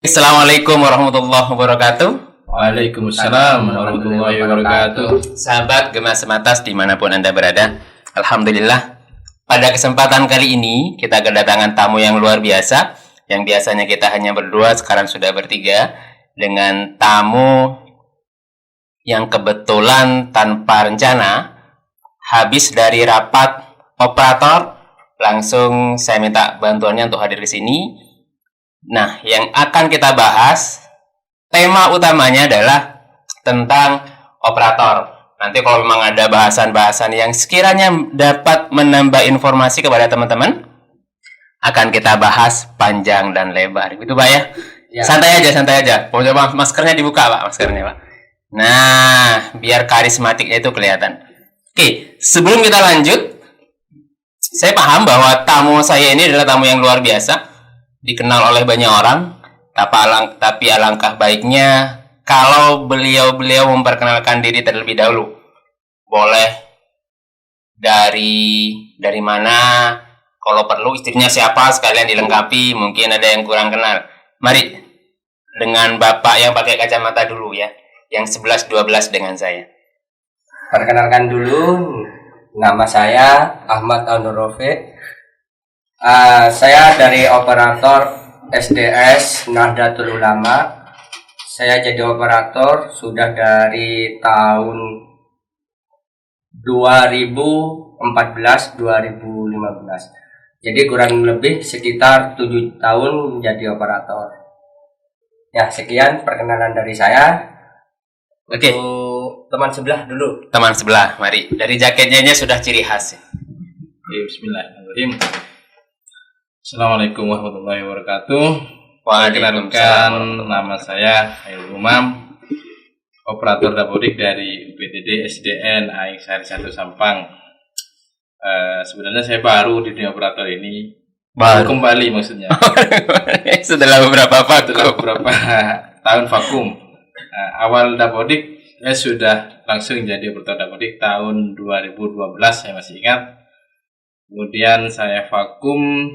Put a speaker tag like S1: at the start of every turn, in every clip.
S1: Assalamualaikum warahmatullahi wabarakatuh.
S2: Waalaikumsalam warahmatullahi wabarakatuh.
S1: Sahabat Gema Sematas dimanapun Anda berada, Alhamdulillah pada kesempatan kali ini kita kedatangan tamu yang luar biasa. Yang biasanya kita hanya berdua, sekarang sudah bertiga, dengan tamu yang kebetulan tanpa rencana habis dari rapat operator, langsung saya minta bantuannya untuk hadir di sini. Nah, yang akan kita bahas, tema utamanya adalah tentang operator. Nanti kalau memang ada bahasan-bahasan yang sekiranya dapat menambah informasi kepada teman-teman, akan kita bahas panjang dan lebar. Gitu, Pak ya?
S2: Ya.
S1: Santai aja. Mau coba maskernya dibuka, Pak, maskernya, Pak. Nah, biar karismatiknya itu kelihatan. Oke, sebelum kita lanjut, saya paham bahwa tamu saya ini adalah tamu yang luar biasa, dikenal oleh banyak orang, tapi alangkah baiknya kalau beliau memperkenalkan diri terlebih dahulu. Boleh dari mana, kalau perlu istrinya siapa sekalian dilengkapi, mungkin ada yang kurang kenal. Mari dengan Bapak yang pakai kacamata dulu ya, yang 11-12 dengan saya.
S2: Perkenalkan dulu, nama saya Ahmad Al-Nurrofi. Saya dari operator SDS Nahdlatul Ulama. Saya jadi operator sudah dari tahun 2014-2015. Jadi kurang lebih sekitar 7 tahun menjadi operator. Ya, sekian perkenalan dari saya.
S1: Oke.
S2: Untuk teman sebelah dulu.
S1: Teman sebelah, mari. Dari jaketnya sudah ciri khas.
S2: Bismillahirrahmanirrahim. Assalamualaikum warahmatullahi wabarakatuh.
S1: Waalaikumsalam.
S2: Nama saya Hairul Umam, operator dapodik dari UPTD SDN AX Sari 1 Sampang. Sebenarnya saya baru di dunia operator ini. Baru kembali maksudnya.
S1: Setelah beberapa
S2: tahun vakum. Awal dapodik saya sudah langsung jadi operator dapodik tahun 2012, saya masih ingat. Kemudian saya vakum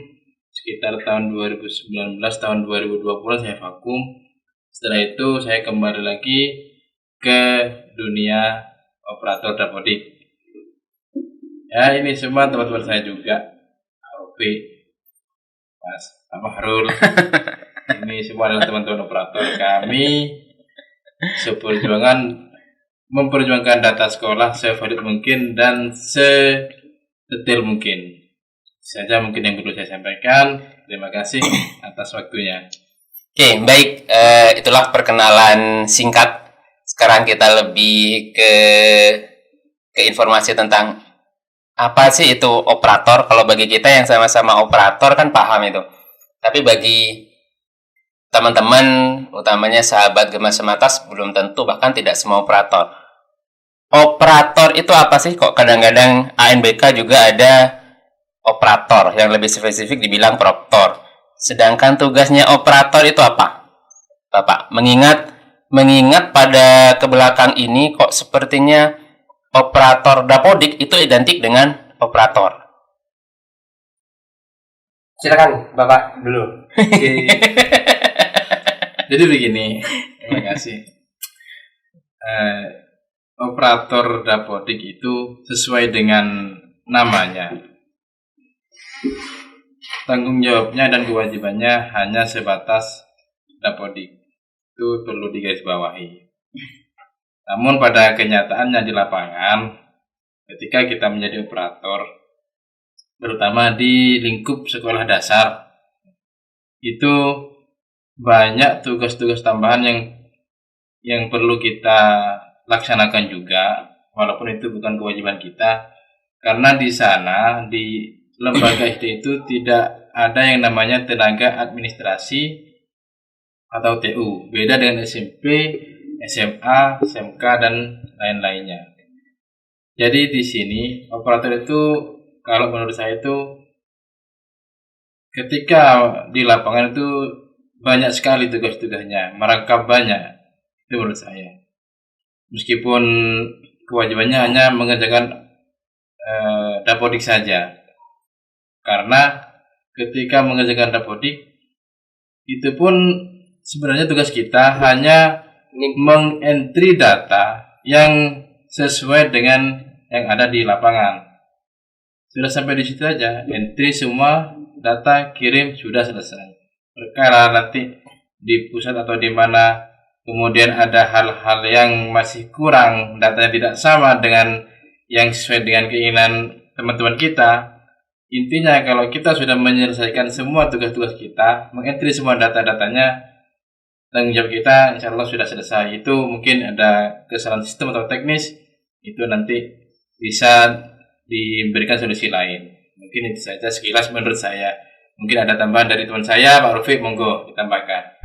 S2: sekitar tahun 2019, tahun 2020 saya vakum. Setelah itu saya kembali lagi ke dunia operator dapodik. Ya, ini semua teman-teman saya juga, Arofi, Mas Harul. Ini semua adalah teman-teman operator kami. Memperjuangkan data sekolah sevalid mungkin dan sedetail mungkin. Saja mungkin yang perlu saya sampaikan. Terima kasih atas waktunya.
S1: Oke, baik. Itulah perkenalan singkat. Sekarang kita lebih ke informasi tentang apa sih itu operator. Kalau bagi kita yang sama-sama operator kan paham itu. Tapi bagi teman-teman, utamanya sahabat Gema Sematas, belum tentu, bahkan tidak semua operator. Operator itu apa sih? Kok kadang-kadang ANBK juga ada operator, yang lebih spesifik dibilang proktor. Sedangkan tugasnya operator itu apa, Bapak? Mengingat pada kebelakang ini kok sepertinya operator dapodik itu identik dengan operator.
S2: Silakan Bapak dulu. Jadi begini, terima kasih. Operator dapodik itu sesuai dengan namanya. Tanggung jawabnya dan kewajibannya hanya sebatas dapodik. Itu perlu digarisbawahi. Namun pada kenyataannya di lapangan, ketika kita menjadi operator, terutama di lingkup sekolah dasar, itu banyak tugas-tugas tambahan yang perlu kita laksanakan juga, walaupun itu bukan kewajiban kita, karena di sana di lembaga SD itu tidak ada yang namanya tenaga administrasi atau TU. Beda dengan SMP, SMA, SMK dan lain-lainnya. Jadi di sini operator itu kalau menurut saya itu ketika di lapangan itu banyak sekali tugas-tugasnya, merangkap banyak. Itu menurut saya. Meskipun kewajibannya hanya mengerjakan dapodik saja. Karena ketika mengerjakan dapodik itu pun sebenarnya tugas kita hanya mengentry data yang sesuai dengan yang ada di lapangan. Sudah sampai di situ aja, entry semua data, kirim, sudah selesai. Kalau nanti di pusat atau di mana kemudian ada hal-hal yang masih kurang, datanya tidak sama dengan yang sesuai dengan keinginan teman-teman kita, intinya kalau kita sudah menyelesaikan semua tugas-tugas kita, mengentry semua data-datanya, tanggung jawab kita insya Allah sudah selesai. Itu mungkin ada kesalahan sistem atau teknis, itu nanti bisa diberikan solusi lain. Mungkin itu saja sekilas menurut saya. Mungkin ada tambahan dari teman saya, Pak Rufi, monggo ditambahkan.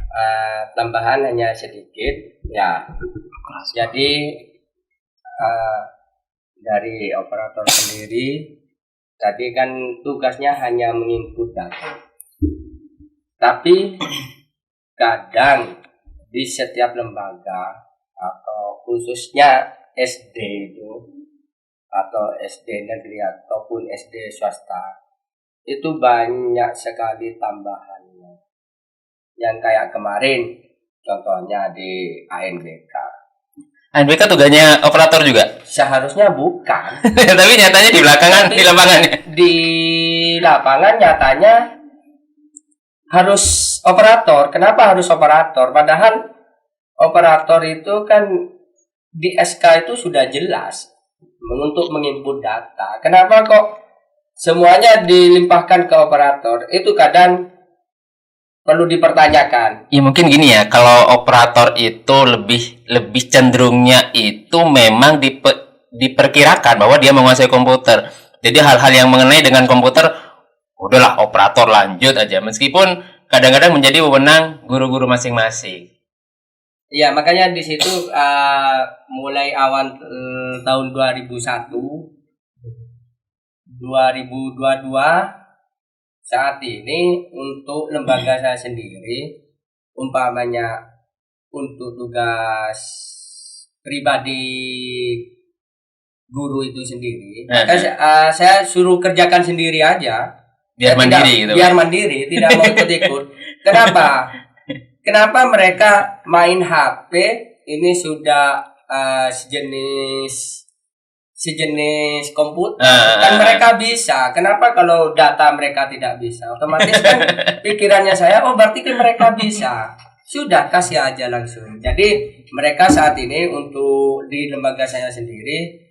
S3: Tambahan hanya sedikit ya. Jadi dari operator sendiri tadi kan tugasnya hanya menginput data. Tapi kadang di setiap lembaga atau khususnya SD itu atau SD negeri ataupun SD swasta itu banyak sekali tambahannya. Yang kayak kemarin contohnya di ANBK.
S1: ANBK tugasnya operator juga?
S3: Seharusnya bukan.
S1: Tapi nyatanya di belakangan, di lapangan.
S3: Di lapangan nyatanya harus operator. Kenapa harus operator? Padahal operator itu kan di SK itu sudah jelas untuk menginput data. Kenapa kok semuanya dilimpahkan ke operator? Itu kadang perlu dipertanyakan.
S1: Ya mungkin gini ya, kalau operator itu lebih cenderungnya itu memang diperkirakan bahwa dia menguasai komputer. Jadi hal-hal yang mengenai dengan komputer, udahlah operator lanjut aja. Meskipun kadang-kadang menjadi wewenang guru-guru masing-masing.
S3: Ya makanya di situ mulai awal tahun 2001, 2022. Saat ini untuk lembaga saya sendiri, umpamanya untuk tugas pribadi guru itu sendiri, maka saya suruh kerjakan sendiri aja.
S1: Biar mandiri gitu.
S3: Biar mandiri, tidak mau ikut-ikut. Kenapa? Kenapa mereka main HP ini sudah sejenis komputer kan mereka bisa. Kenapa kalau data mereka tidak bisa? Otomatis kan pikirannya saya, oh berarti kan mereka bisa. Sudah kasih aja langsung. Jadi mereka saat ini untuk di lembaga saya sendiri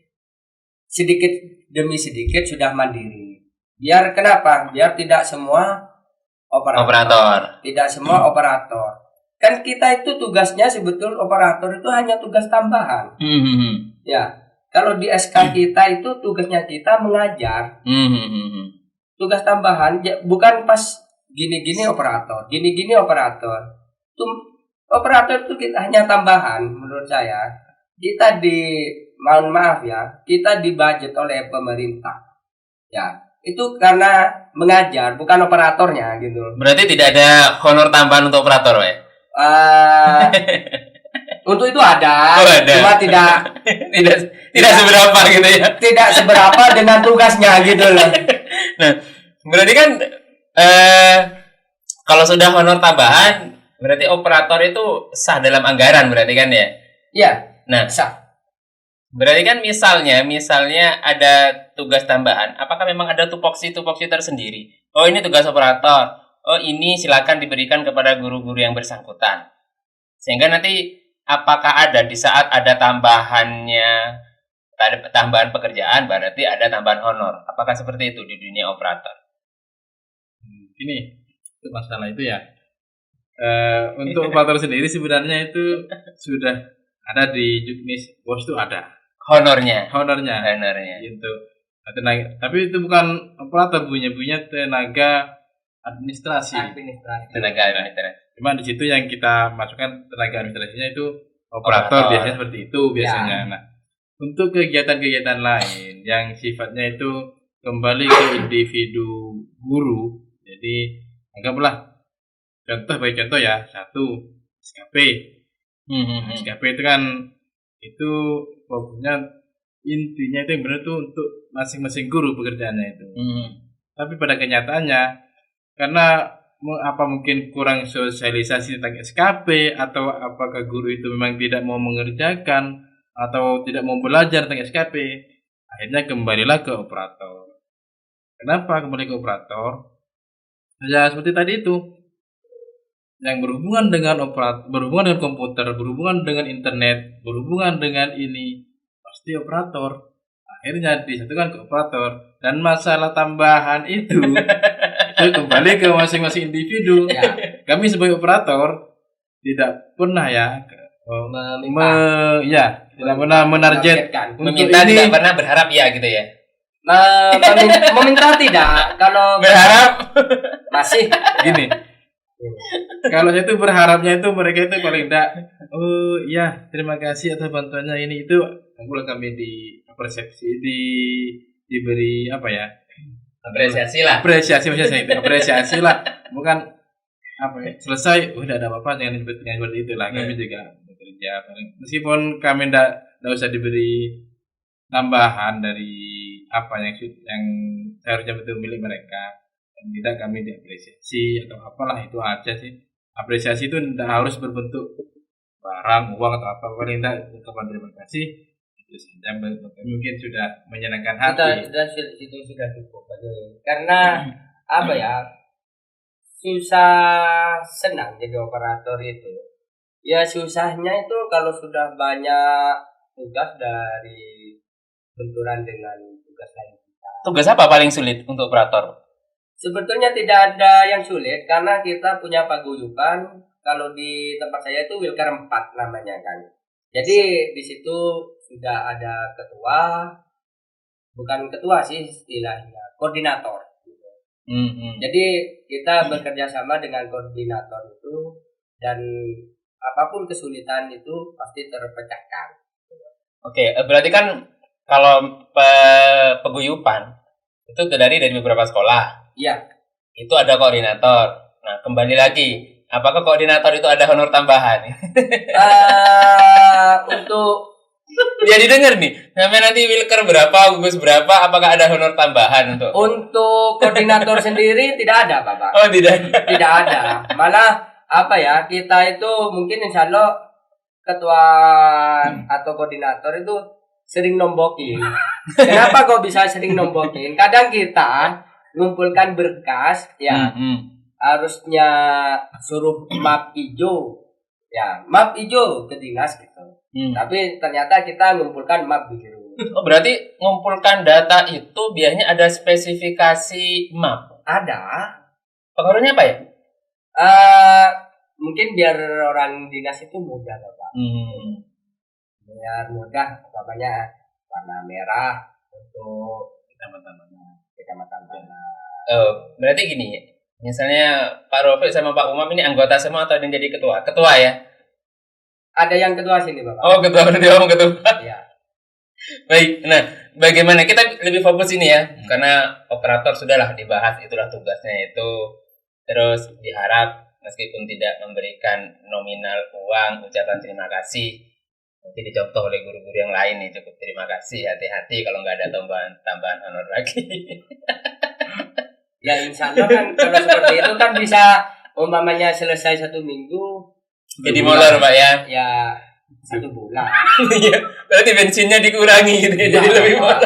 S3: sedikit demi sedikit sudah mandiri. Biar kenapa? Biar tidak semua operator. Tidak semua operator. Kan kita itu tugasnya sebetulnya operator itu hanya tugas tambahan. Ya. Kalau di SK kita itu tugasnya kita mengajar. Tugas tambahan bukan pas gini-gini operator, gini-gini operator. Operator itu kita hanya tambahan menurut saya. Kita mohon maaf ya, kita dibudget oleh pemerintah. Ya, itu karena mengajar bukan operatornya gitu.
S1: Berarti tidak ada honor tambahan untuk operator, ya?
S3: Untuk itu ada, cuma tidak
S1: seberapa gitu ya.
S3: Tidak seberapa dengan tugasnya gitu loh.
S1: Nah, berarti kan kalau sudah honor tambahan, berarti operator itu sah dalam anggaran berarti kan ya?
S3: Iya.
S1: Nah,
S3: sah.
S1: Berarti kan misalnya ada tugas tambahan, apakah memang ada tupoksi tersendiri? Oh, ini tugas operator. Oh, ini silakan diberikan kepada guru-guru yang bersangkutan. Sehingga nanti apakah ada di saat ada tambahan pekerjaan berarti ada tambahan honor? Apakah seperti itu di dunia operator?
S2: Ini masalah itu ya. Untuk operator sendiri sebenarnya itu sudah ada di juknis bos itu ada
S1: honornya.
S2: Gitu. Tapi itu bukan operator, punya tenaga administrasi.
S1: Tenaga administrasi.
S2: Cuma di situ yang kita masukkan tenaga administrasinya itu operator. Biasanya seperti itu biasanya. Ya. Nah, untuk kegiatan-kegiatan lain yang sifatnya itu kembali ke individu guru. Jadi anggaplah contoh ya, satu SKP. SKP itu kan itu fokusnya intinya itu yang benar itu untuk masing-masing guru pekerjaannya itu. Tapi pada kenyataannya karena apa mungkin kurang sosialisasi tentang SKP, atau apakah guru itu memang tidak mau mengerjakan atau tidak mau belajar tentang SKP, akhirnya kembalilah ke operator. Kenapa kembali ke operator? Ya seperti tadi itu, yang berhubungan dengan berhubungan dengan komputer, berhubungan dengan internet, berhubungan dengan ini, pasti operator. Akhirnya disatukan ke operator, dan masalah tambahan itu kembali ke masing-masing individu.
S3: Ya.
S2: Kami sebagai operator tidak pernah tidak pernah menarget untuk
S1: Meminta
S2: ini.
S1: tidak pernah berharap ya gitu ya.
S3: Meminta tidak, kalau
S1: Berharap
S3: masih
S2: Gini, kalau saya itu berharapnya itu mereka itu paling tidak, oh iya terima kasih atas bantuannya ini itu, mulai kami diberi apa ya,
S1: apresiasi lah.
S2: apresiasi, maksudnya saya itu apresiasi lah, bukan apa ya, selesai udah ada apa-apa, jangan seperti itu lah. Kami juga bekerja meskipun kami tidak usah diberi tambahan dari apa yang seharusnya betul milik mereka, dan tidak kami diapresiasi atau apalah, itu aja sih. Apresiasi itu tidak harus berbentuk barang, uang atau apa, paling tidak ucapan terima kasih itu saja mungkin sudah menyenangkan hati.
S3: itu sudah cukup. Karena apa ya, susah senang jadi operator itu. Ya susahnya itu kalau sudah banyak tugas dari benturan dengan tugas lain kita.
S1: Tugas apa paling sulit untuk operator?
S3: Sebetulnya tidak ada yang sulit, karena kita punya paguyuban. Kalau di tempat saya itu Wilker 4 namanya kan. Jadi di situ sudah ada ketua, bukan ketua sih istilahnya, koordinator. Jadi kita bekerja sama dengan koordinator itu, dan apapun kesulitan itu pasti terpecahkan.
S1: Oke, berarti kan kalau peguyupan itu terdiri dari beberapa sekolah.
S3: Iya.
S1: Itu ada koordinator. Nah, kembali lagi, apakah koordinator itu ada honor tambahan?
S3: Untuk
S1: Jadi dengar nih, sampai nanti Wilker berapa, gugus berapa, apakah ada honor tambahan
S3: untuk koordinator sendiri tidak ada, Bapak.
S1: Oh, tidak.
S3: Tidak ada. Malah apa ya, kita itu mungkin insya Allah ketua atau koordinator itu sering nombokin. Kenapa kok bisa sering nombokin? Kadang kita ngumpulkan berkas, ya harusnya suruh map hijau, ya map hijau ke dinas gitu. Tapi ternyata kita ngumpulkan map biru.
S1: Oh, berarti ngumpulkan data itu biasanya ada spesifikasi map.
S3: Ada.
S1: Pengaruhnya apa ya?
S3: Mungkin biar orang dinas itu mudah, Bapak. Biar mudah, umpamanya warna merah untuk kecamatan mana.
S1: Berarti gini, misalnya Pak Rofiq sama Pak Umam ini anggota semua atau ada yang jadi ketua? Ketua ya?
S3: Ada yang ketua sini, Bapak.
S1: Oh, ketua, berarti Om ketua.
S3: Iya.
S1: Baik, nah bagaimana kita lebih fokus ini ya, karena operator sudahlah dibahas, itulah tugasnya itu. Terus diharap meskipun tidak memberikan nominal uang, ucapan terima kasih, nanti dicontoh oleh guru-guru yang lain nih, cukup terima kasih, hati-hati kalau nggak ada tambahan honor lagi.
S3: Ya insya Allah kan kalau seperti itu kan bisa umpamanya selesai 1 minggu.
S1: Jadi molor Pak ya?
S3: Ya 1 bulan.
S1: Iya, berarti bensinnya dikurangi gitu ya, jadi lebih molor.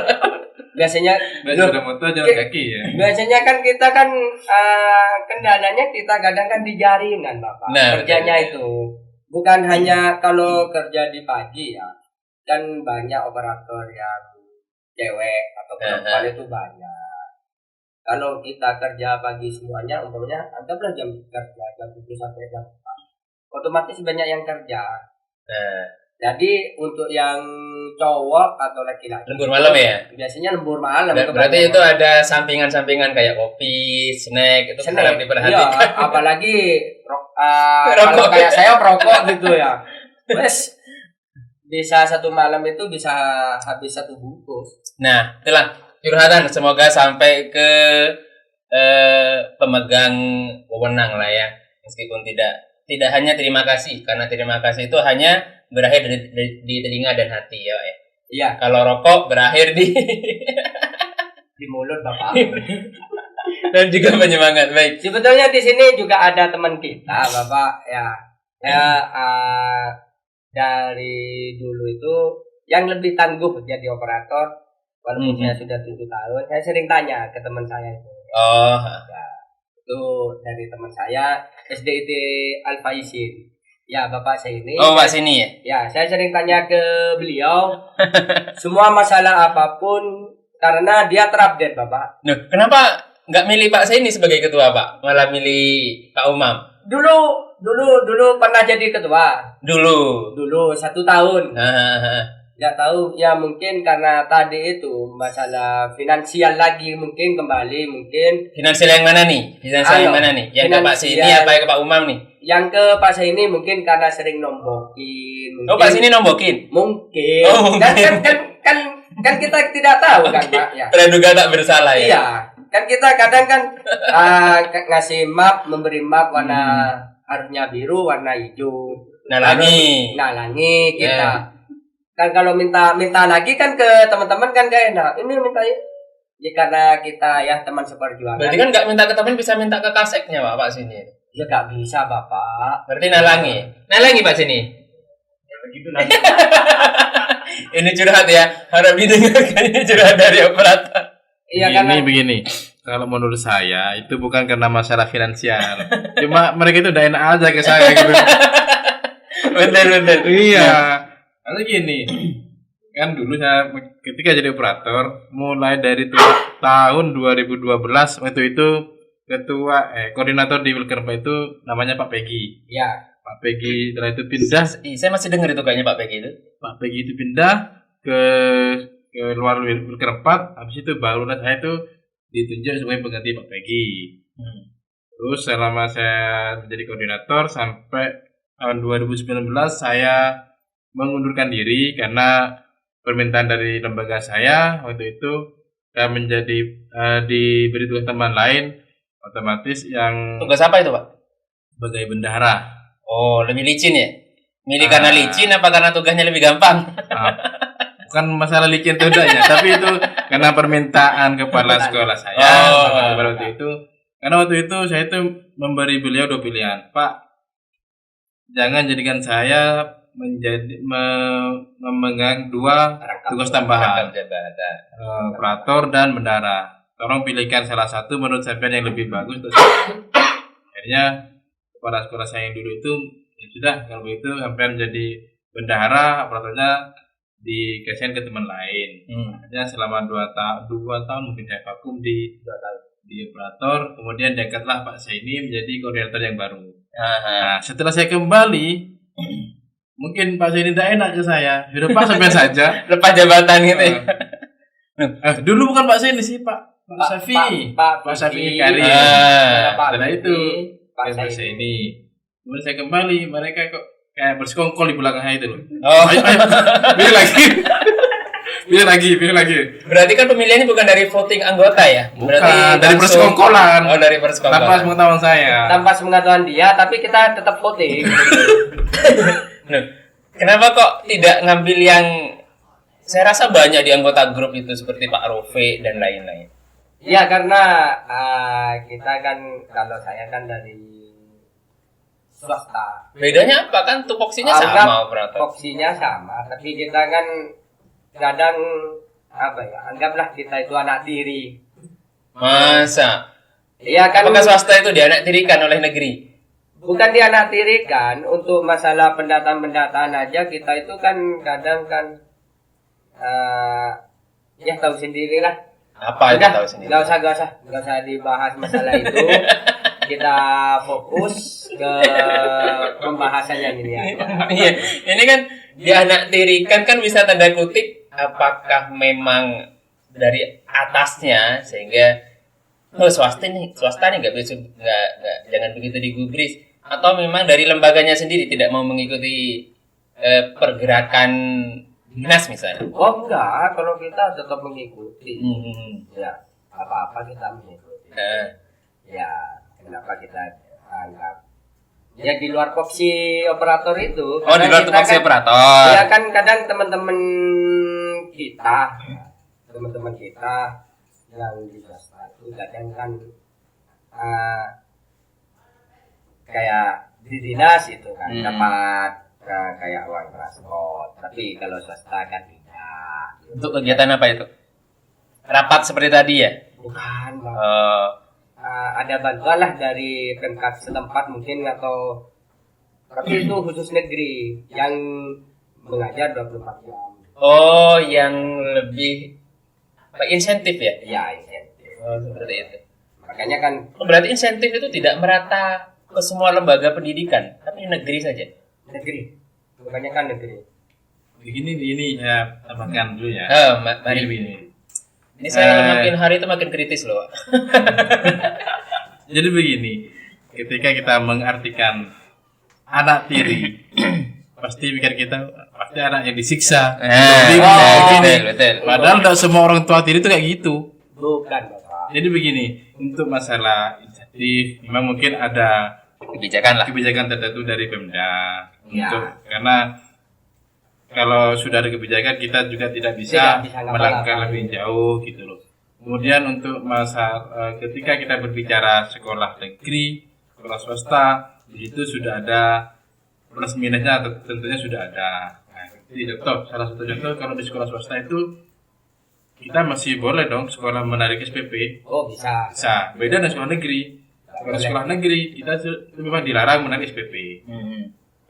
S3: Biasanya
S2: Sudah motor jalan kaki ya.
S3: Biasanya kan kita kan kendalanya kita kadang kan di jaringan, Bapak.
S1: Nah,
S3: kerjanya
S1: betul.
S3: itu bukan hanya kalau kerja di pagi ya. Dan banyak operator yang cewek atau perempuan itu banyak. Kalau kita kerja pagi semuanya, umpamanya anggaplah jam kerja jam 7 sampai jam 4. Otomatis banyak yang kerja. Jadi untuk yang cowok atau laki-laki
S1: Lembur malam ya?
S3: biasanya lembur malam.
S1: Berarti itu ada sampingan-sampingan kayak kopi, snack, itu harus diperhatikan.
S3: Iya, apalagi kalau kayak saya perokok gitu ya. Wes bisa 1 malam itu bisa habis 1 bungkus.
S1: Nah, itulah curhatan, semoga sampai ke pemegang wewenang lah ya. Meskipun tidak hanya terima kasih, karena terima kasih itu hanya berakhir di telinga dan hati ya, Pak ya.
S3: Iya.
S1: Kalau rokok berakhir di
S3: di mulut, Bapak.
S1: Dan juga penyemangat. Baik.
S3: Sebetulnya di sini juga ada teman kita, Bapak ya. Dari dulu itu yang lebih tangguh jadi operator, walaupun saya sudah 7 tahun. Saya sering tanya ke teman saya itu.
S1: Oh.
S3: Ya, itu dari teman saya SDIT Alfa Isin. Ya, Bapak saya ini.
S1: Oh, Pak sini ya?
S3: Ya, saya sering tanya ke beliau semua masalah apapun karena dia terupdate, Bapak.
S1: Loh, kenapa nggak milih Pak Saini sebagai ketua, Pak? Malah milih Pak Umam?
S3: Dulu pernah jadi ketua. Dulu 1 tahun. Nggak tahu, ya mungkin karena tadi itu masalah finansial lagi mungkin kembali mungkin.
S1: Finansial yang mana nih? Finansial yang mana nih? Yang ke Pak Saini apa yang ke Pak Umam nih?
S3: Yang ke Pak Saini mungkin karena sering nombokin. Mungkin,
S1: oh, Pak Saini nombokin?
S3: Mungkin.
S1: Oh, mungkin.
S3: Kan kita tidak tahu kan, Pak. Ya.
S1: Praduga tak bersalah ya?
S3: Iya. Kan kita kadang kan ngasih map, memberi map warna harusnya biru, warna hijau.
S1: Nalangi
S3: kita.
S1: Yeah.
S3: Kan kalau minta lagi kan ke teman-teman kan gak enak. Ini minta ya karena kita ya teman seperjuangan.
S1: Berarti kan nggak minta ke teman, bisa minta ke kaseknya Pak sini.
S3: Ya nggak bisa Bapak.
S1: Berarti nalangi Pak sini.
S2: Ya begitu nanti.
S1: Ini curhat ya, harap didengarkan, ini curhat dari operator.
S3: Iya karena
S2: begini. Kalau menurut saya itu bukan karena masalah finansial. Cuma mereka itu udah enak aja ke saya gitu.
S1: Bener.
S2: Iya. Karena gini, kan dulu saya ketika jadi operator mulai dari tahun 2012 waktu itu ketua koordinator di Wilkerpa itu namanya Pak Pegi.
S3: Iya.
S2: Pak Pegi setelah itu pindah.
S1: Saya masih dengar itu kayaknya Pak Pegi itu.
S2: Pak Pegi itu pindah ke luar Wilkerpa. Habis itu baru saya itu ditunjuk sebagai pengganti Pak Pegi. Terus selama saya menjadi koordinator sampai tahun 2019 saya mengundurkan diri karena permintaan dari lembaga saya waktu itu saya menjadi diberi tugas teman lain, otomatis yang
S1: tugas apa itu Pak?
S2: Sebagai bendahara.
S1: Oh, lebih licin ya? Milih karena licin apa karena tugasnya lebih gampang?
S2: Bukan masalah licin tidaknya, tapi itu karena permintaan kepala sekolah saya waktu itu. Karena waktu itu saya itu memberi beliau 2 pilihan, Pak, jangan jadikan saya memegang 2 tugas tambahan, operator dan bendahara. Tolong pilihkan salah satu menurut saya yang lebih bagus untuk saya. Akhirnya kepala sekolah saya yang dulu itu ya sudah, kalau begitu sampai menjadi bendahara, operatornya dikasihkan ke teman lain. Akhirnya selama 2 tahun mungkin saya vakum di operator, kemudian dekatlah Pak Saini menjadi koordinator yang baru. Nah, setelah saya kembali, mungkin Pak Saini tidak enak ke saya. Sudah Pak, sampai saja.
S1: Lepas jabatan gitu ya.
S2: Dulu bukan Pak Saini sih, Pak Safi. Pak Safi Kari. Setelah itu Pak Saini. Kemudian saya kembali, mereka kok kayak bersekongkol di belakang saya itu loh. Ayo, pilih lagi.
S1: Berarti kan pemilihannya bukan dari voting anggota ya?
S2: Bukan, dari persekongkolan.
S1: Oh, dari persekongkolan.
S2: Tanpa sepengetahuan saya.
S3: Tanpa sepengetahuan dia, tapi kita tetap voting.
S1: Kenapa kok tidak ngambil yang, saya rasa banyak di anggota grup itu seperti Pak Rofe dan lain-lain.
S3: Ya karena kita kan, kalau saya kan dari swasta.
S1: Bedanya apa kan? Tupoksinya sama operator.
S3: Tupoksinya sama, tapi kita kan kadang anggaplah kita itu anak tiri.
S1: Masa?
S3: Iya kan.
S1: Apakah swasta itu dianak tirikan oleh negeri?
S3: Bukan dianak tirikan, untuk masalah pendataan aja kita itu kan kadang kan ya tahu sendirilah.
S1: Apa itu tahu sendiri?
S3: Gak usah dibahas masalah itu. Kita fokus ke pembahasannya ini aja.
S1: Iya, ini kan dianak tirikan kan bisa tanda kutip, apakah memang dari atasnya sehingga swasta nih jangan begitu digubris, atau memang dari lembaganya sendiri tidak mau mengikuti pergerakan dinas misalnya?
S3: Oh enggak, kalau kita tetap mengikuti. Ya, apa-apa kita mengikuti. Ya, kenapa kita anggap ya di luar opsi operator itu?
S1: Oh, di luar opsi operator.
S3: Ya kan kadang teman-teman kita yang di swasta itu kadang kan kayak di dinas itu kan dapat kayak uang transport, tapi kalau swasta kan tidak.
S1: Untuk kegiatan apa itu? Rapat seperti tadi ya?
S3: Bukan, Bang. Ada bantuan lah dari Pemkab setempat mungkin, atau tapi itu khusus negeri yang mengajar 24 jam.
S1: Oh, yang lebih apa, insentif ya?
S3: Ya, insentif.
S1: Oh, seperti itu.
S3: Makanya kan
S1: Berarti insentif itu tidak merata ke semua lembaga pendidikan, tapi negeri saja.
S3: negeri, bukannya kan negeri.
S2: Begini ini ya tambahkan dulu ya.
S1: Mari.
S2: Begini.
S1: Ini saya makin hari itu makin kritis loh, Pak.
S2: Jadi begini, ketika kita mengartikan anak tiri, pasti pikir kita pasti anak yang disiksa.
S1: Betul.
S2: Padahal tidak semua orang tua tiri itu kayak gitu.
S3: Bukan, Bapak.
S2: Jadi begini, untuk masalah insentif, memang mungkin ada kebijakan tertentu dari Pemda untuk, karena kalau sudah ada kebijakan kita juga tidak bisa melangkah lebih jauh gitu loh. Kemudian untuk ketika kita berbicara sekolah negeri, sekolah swasta, di situ sudah ada plus minusnya, tentunya sudah ada. Nah, jadi salah satu contoh, kalau di sekolah swasta itu kita masih boleh dong sekolah menarik SPP.
S3: Oh, bisa.
S2: Bisa. Beda dengan sekolah negeri. Kalau sekolah negeri kita memang dilarang menarik SPP.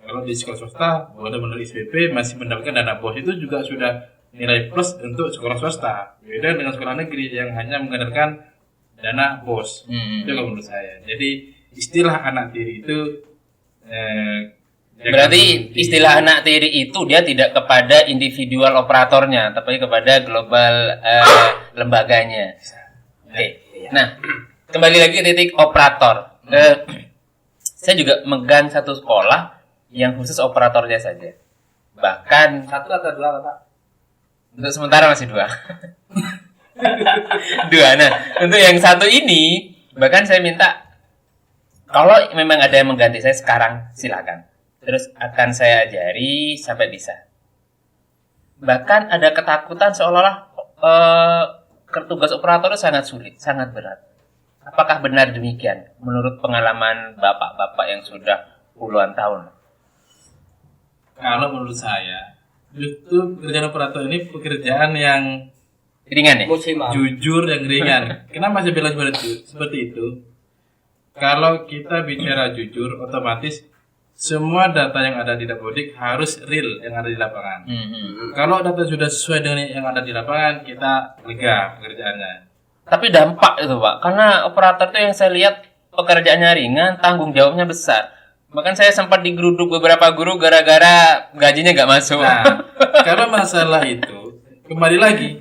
S2: Kalau di sekolah swasta boleh menarik SPP, masih mendapatkan dana BOS, itu juga sudah nilai plus untuk sekolah swasta. Beda dengan sekolah negeri yang hanya mengandalkan dana BOS. Itu kalau menurut saya. Jadi istilah anak tiri itu
S1: berarti istilah anak tiri itu dia tidak kepada individual operatornya, tapi kepada global lembaganya. Oke. Nah, kembali lagi ke titik operator. Saya juga megang satu sekolah yang khusus operatornya saja. Bahkan
S3: Satu atau dua, Bapak?
S1: untuk sementara masih 2. 2. Nah, untuk yang satu ini bahkan saya minta kalau memang ada yang mengganti saya sekarang silakan. Terus akan saya ajari sampai bisa. Bahkan ada ketakutan seolah-olah tugas operator itu sangat sulit, sangat berat. Apakah benar demikian menurut pengalaman bapak-bapak yang sudah puluhan tahun?
S2: Kalau menurut saya, justru pekerjaan operator ini pekerjaan yang
S1: Ringan ya?
S3: Musiman.
S2: jujur dan ringan. Kenapa saya bilang seperti itu? Kalau kita bicara jujur, otomatis semua data yang ada di Dapodik harus real yang ada di lapangan. Kalau data sudah sesuai dengan yang ada di lapangan, kita lega pekerjaannya.
S1: Tapi dampak itu Pak, karena operator itu yang saya lihat pekerjaannya ringan, tanggung jawabnya besar. Bahkan saya sempat digeruduk beberapa guru gara-gara gajinya nggak masuk.
S2: Nah, karena masalah itu, kembali lagi,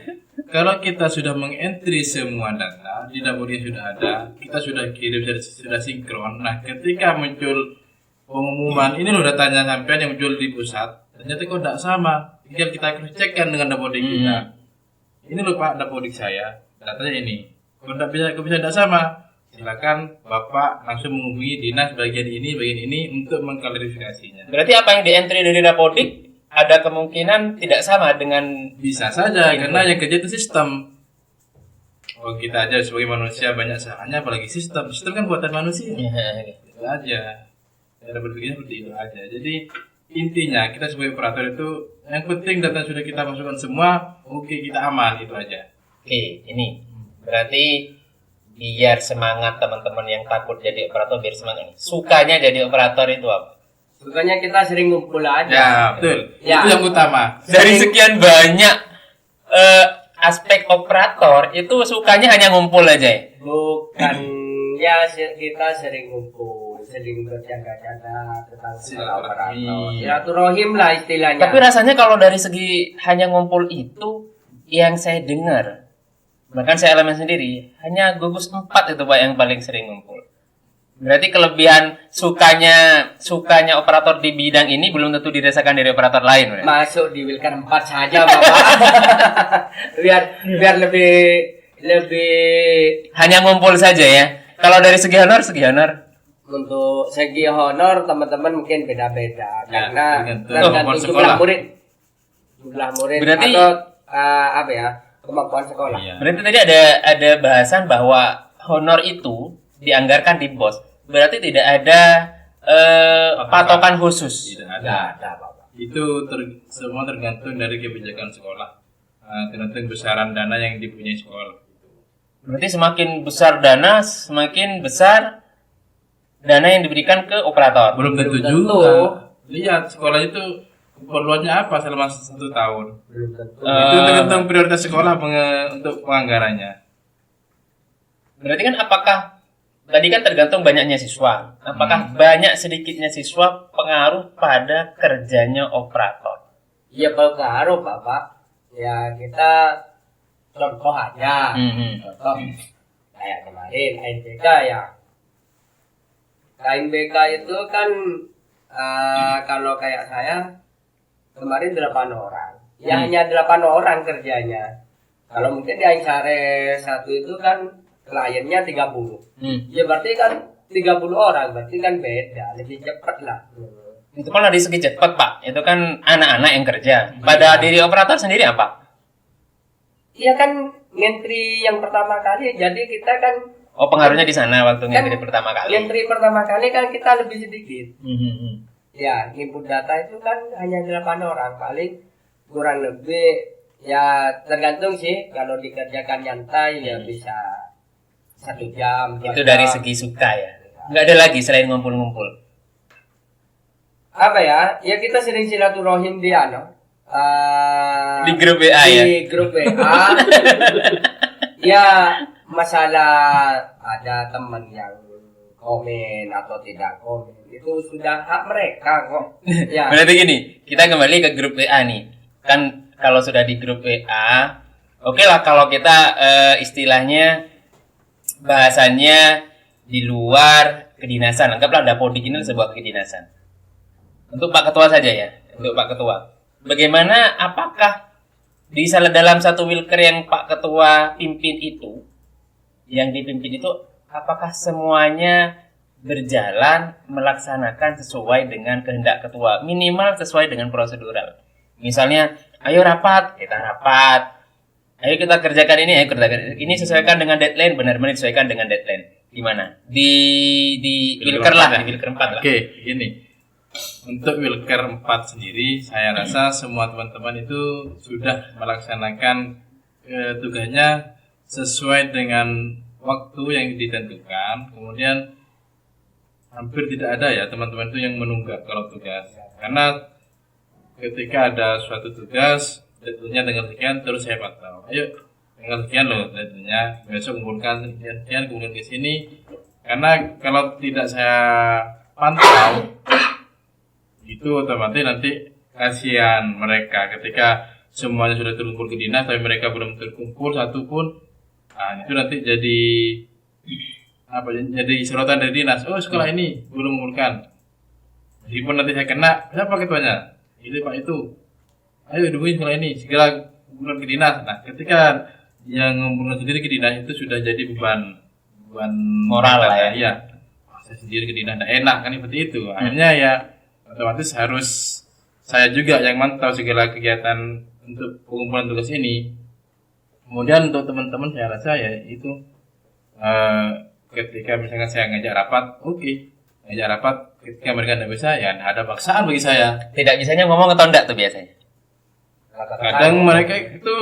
S2: kalau kita sudah mengentry semua data di Dapodik sudah ada, kita sudah kirim, sudah sinkron. Nah, ketika muncul pengumuman, ini loh datanya sampean yang muncul di pusat, ternyata kok tidak sama. Tinggal kita cekkan dengan Dapodik kita. Ini loh Pak, Dapodik saya, datanya ini. Kok bisa tidak sama? Silakan Bapak langsung menghubungi dinas bagian ini untuk mengklarifikasinya.
S1: Berarti apa yang di-entry dari Dapodik ada kemungkinan tidak sama dengan
S2: Bisa saja, karena yang kerja itu sistem. Oh, kita aja sebagai manusia banyak salahnya, apalagi sistem. Sistem kan buatan manusia. Itu aja. Cara berpikirnya seperti itu aja. Jadi intinya kita sebagai operator itu yang penting data sudah kita masukkan semua, oke, kita aman, itu aja.
S1: Oke, ini berarti biar semangat teman-teman yang takut jadi operator biar semangat. Sukanya jadi operator itu apa?
S3: Sukanya kita sering ngumpul aja.
S2: Ya, betul.
S3: Ya.
S2: Itu yang utama.
S1: Dari sekian banyak aspek operator itu sukanya hanya ngumpul aja ya?
S3: Bukan, ya kita sering ngumpul, sering berjaga-jaga tentang operator. Silaturahim lah istilahnya.
S1: Tapi rasanya kalau dari segi hanya ngumpul itu yang saya dengar, bahkan saya alami sendiri, hanya gugus 4 itu Pak yang paling sering ngumpul. Berarti kelebihan sukanya operator di bidang ini belum tentu dirasakan dari operator lain. Berarti.
S3: Masuk di Wilkan 4 saja Bapak. biar lebih
S1: Hanya ngumpul saja ya. Kalau dari segi honor.
S3: untuk segi honor teman-teman mungkin beda-beda
S2: Ya,
S3: karena
S2: tergantung
S3: jumlah murid
S1: Berarti-
S3: atau kemampuan sekolah.
S2: Iya.
S1: Berarti tadi ada bahasan bahwa honor itu dianggarkan di BOS. Berarti tidak ada patokan khusus.
S2: Tidak
S3: Nggak
S2: ada.
S3: ada Bapak.
S2: Itu semua tergantung dari kebijakan sekolah. Tergantung besaran dana yang dipunyai sekolah.
S1: Berarti semakin besar dana, semakin besar dana yang diberikan ke operator.
S2: Belum tentu
S3: Belum tentu.
S2: juga. Lihat sekolah itu keperluannya apa selama 1 tahun.
S3: Belum tentu.
S2: Itu tergantung prioritas sekolah untuk penganggarannya.
S1: Berarti kan apakah tadi kan tergantung banyaknya siswa. Apakah banyak sedikitnya siswa pengaruh pada kerjanya operator?
S3: Iya pengaruh Bapak. Ya kita contoh aja. Contoh kayak kemarin ANBK ya. ANBK itu kan kalau kayak saya kemarin 8 orang. Ya hanya 8 orang kerjanya. Kalau mungkin di Ainsare 1 itu kan kliennya 30. Ya berarti kan 30 orang, berarti kan beda, lebih cepat lah.
S1: Itu kan dari segi cepat, Pak. Itu kan anak-anak yang kerja. Pada diri operator sendiri apa?
S3: Iya kan ngentri yang pertama kali, jadi kita kan
S1: Oh, pengaruhnya di sana waktu
S3: Kan
S1: ngantri pertama kali.
S3: ngentri pertama kali kan kita lebih sedikit. Ya, input data itu kan hanya 8 orang, paling kurang lebih ya tergantung sih, kalau dikerjakan nyantai ya bisa 1 jam. 2
S1: Itu dari
S3: jam.
S1: segi suka ya. Nggak ada lagi selain ngumpul-ngumpul.
S3: Apa ya? Ya kita sering silaturahim di
S1: Di grup WA ya.
S3: di grup WA. Ya masalah ada teman yang komen atau tidak komen itu sudah hak mereka kok. Ya.
S1: Berarti gini, kita kembali ke grup WA nih. Kan kalau sudah di grup WA, oke lah kalau kita istilahnya bahasannya di luar kedinasan. Anggaplah Dapodik ini sebuah kedinasan. Untuk Pak Ketua saja ya, untuk Pak Ketua. Bagaimana, apakah di dalam satu wilker yang Pak Ketua pimpin itu, yang dipimpin itu, apakah semuanya berjalan melaksanakan sesuai dengan kehendak ketua, minimal sesuai dengan prosedural. Misalnya, ayo rapat, kita rapat. Ayo kita kerjakan ini, ayo kerjakan ini sesuaikan dengan deadline, benar-benar disesuaikan dengan deadline. Gimana? Di wilker lah, di wilker 4 lah.
S2: Oke, ini untuk Wilker 4 sendiri, saya rasa semua teman-teman itu sudah melaksanakan tugasnya sesuai dengan waktu yang ditentukan. Kemudian hampir tidak ada ya teman-teman itu yang menunggak kalau tugas. Karena ketika ada suatu tugas, deadline-nya dengan sekian, terus saya pantau. Ayo, dengan sekian loh deadline-nya, besok kumpulkan sekian, kemudian ke sini. Karena kalau tidak saya pantau, itu otomatis nanti kasihan mereka ketika semuanya sudah terkumpul ke dinas tapi mereka belum terkumpul satu pun. Nah, itu nanti jadi apa, jadi sorotan dari dinas. Oh, sekolah ini belum mengumpulkan. Meskipun nanti saya kena, siapa ketuanya? Itu Pak itu. Ayo hubungi sekolah ini, segera kumpulkan ke dinas. Nah, ketika yang mengumpulkan sendiri ke dinas itu sudah jadi beban
S1: Moral lah ya.
S2: Iya. Saya sendiri ke dinas, nah, enak kan seperti itu. Akhirnya ya otomatis harus saya juga yang mantau segala kegiatan untuk pengumpulan tugas ini. Kemudian untuk teman-teman saya rasa ya itu ketika misalkan saya ngajak rapat, ngajak rapat ketika mereka tidak bisa ya tidak ada paksaan bagi saya.
S1: Tidak bisanya ngomong atau enggak tuh biasanya?
S2: Kadang mereka itu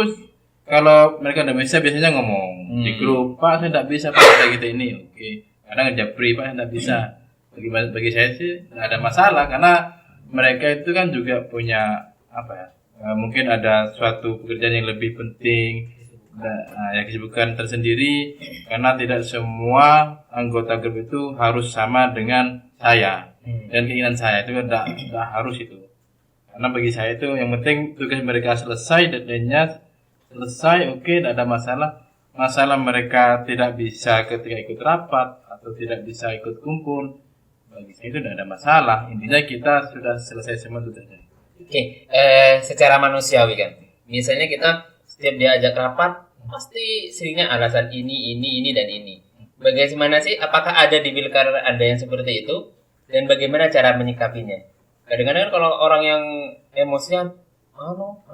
S2: kalau mereka tidak bisa biasanya ngomong di grup, Pak saya tidak bisa Pak kita gitu ini. Kadang ngejapri, Pak saya tidak bisa. Bagi saya sih tidak ada masalah karena mereka itu kan juga punya apa ya, mungkin ada suatu pekerjaan yang lebih penting, yang kesibukan tersendiri, karena tidak semua anggota grup itu harus sama dengan saya dan keinginan saya itu tidak harus itu. Karena bagi saya itu yang penting tugas mereka selesai, deadline-nya selesai, tidak ada masalah. Masalah mereka tidak bisa ketika ikut rapat atau tidak bisa ikut kumpul, bagi saya itu tidak ada masalah. Intinya kita sudah selesai semua tugasnya.
S1: Secara manusiawi kan, misalnya kita setiap diajak rapat pasti seringnya alasan ini dan ini. Bagaimana sih? Apakah ada di Wilker ada yang seperti itu? Dan bagaimana cara menyikapinya? Kadang-kadang kalau orang yang emosian,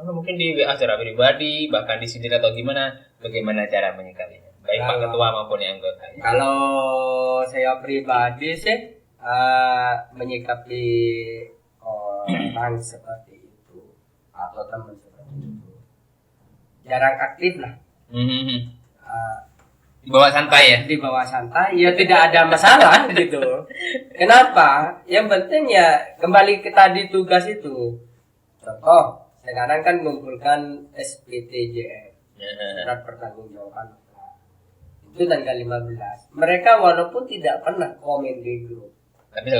S1: mungkin di WA secara pribadi, bahkan di sini atau gimana? Bagaimana cara menyikapinya? baik Pak Ketua maupun yang anggota.
S3: Kalau saya pribadi sih menyikapi orang seperti itu atau teman seperti itu jarang aktif lah.
S1: Dibawa santai ya?
S3: Dibawa santai, ya tidak ada masalah gitu. Kenapa? Yang penting ya kembali ke tadi tugas itu. Contoh, sekarang kan mengumpulkan SPTJF, surat pertanggungjawaban. Itu tanggal 15. Mereka walaupun tidak pernah komen di grup,
S1: tapi